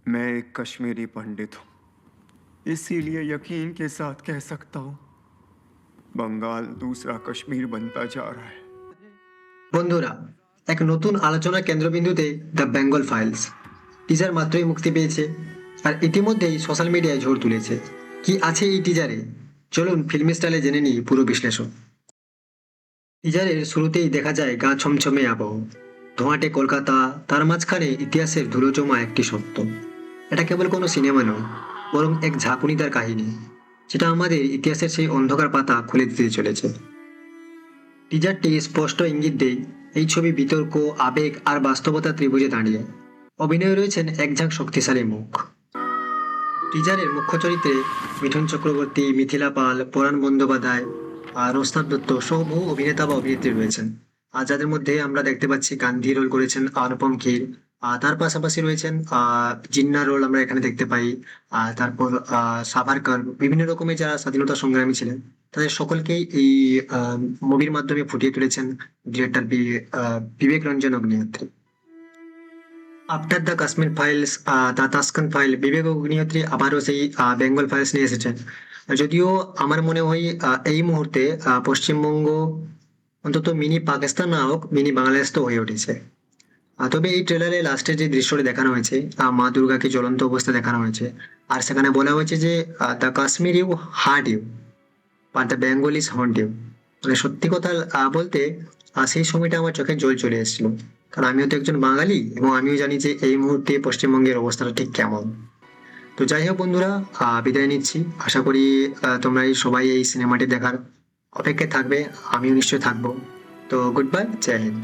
मैं एक कश्मीरी पंडित हूँ, इसीलिए यकीन के साथ कह सकता हूँ बंगाल दूसरा कश्मीर बनता जा रहा है। বন্ধুরা, এক নতুন আলোচনা কেন্দ্রবিন্দুতে দ্য বেঙ্গল ফাইলস টিজার মাত্রই মুক্তি পেয়েছে, আর ইতিমধ্যেই সোশ্যাল মিডিয়ায় ঝড় তুলেছে। কি আছে এই টিজারে? চলুন ফিল্মি স্টাইলে জেনে নিই পুরো বিশ্লেষণ। টিজারের শুরুতেই দেখা যায় গা ছমছমে আবহ, ধোঁয়াটে কলকাতা, তার মাঝখানে ইতিহাসের ধুলো জমা একটি সত্য। এটা কেবল কোনো সিনেমা নয়, বরং এক ঝাঁকুনিতার কাহিনী, যেটা আমাদের ইতিহাসের সেই অন্ধকার পাতা খুলে দিতে চলেছে। টিজারটি স্পষ্ট ইঙ্গিত দেয় এই ছবি বিতর্ক, আবেগ আর বাস্তবতার ত্রিভুজে দাঁড়িয়ে। অভিনয়ে রয়েছেন এক ঝাঁক শক্তিশালী মুখ। টিজারের মুখ্য চরিত্রে মিঠুন চক্রবর্তী, মিথিলা পাল, পরাণ বন্দ্যোপাধ্যায় আর রোস্তাব দত্ত সহ বহু অভিনেতা বা অভিনেত্রী রয়েছেন। আর যাদের মধ্যে আমরা দেখতে পাচ্ছি গান্ধী রোল করেছেন অনুপম খের। আর তার পাশাপাশি রয়েছেন জিন্না রোল আমরা এখানে দেখতে পাই। আর তারপর সাভারকর, বিভিন্ন রকমের যারা স্বাধীনতা সংগ্রামী ছিলেন, তাদের সকলকেই এই মুভির মাধ্যমে ফুটিয়ে তুলেছেন director Vivek Ranjan Agnihotri. After the Kashmir files, the Tashkent file, Vivek Agnihotri আবারও সেই বেঙ্গল ফাইলস নিয়ে এসেছেন। যদিও আমার মনে হয় এই মুহূর্তে পশ্চিমবঙ্গ অন্তত মিনি পাকিস্তান না হোক, মিনি বাংলাদেশ তো হয়ে উঠেছে। তবে এই ট্রেলারে লাস্টের যে দৃশ্যটি দেখানো হয়েছে, মা দুর্গাকে জ্বলন্ত অবস্থায় দেখানো হয়েছে। আর সেখানে বলা হয়েছে যে the Kashmir you hurt you, but the Bengal is haunt you. মানে সত্যি কথা বলতে সেই সময়টা আমার চোখে জল চলে এসেছিল, কারণ আমিও তো একজন বাঙালি এবং আমিও জানি যে এই মুহূর্তে পশ্চিমবঙ্গের অবস্থাটা ঠিক কেমন। তো যাই হোক বন্ধুরা, বিদায় নিচ্ছি। আশা করি তোমরা এই সবাই এই সিনেমাটি দেখার অপেক্ষায় থাকবে, আমিও নিশ্চয়ই থাকবো। তো গুড বাই, জয় হিন্দ।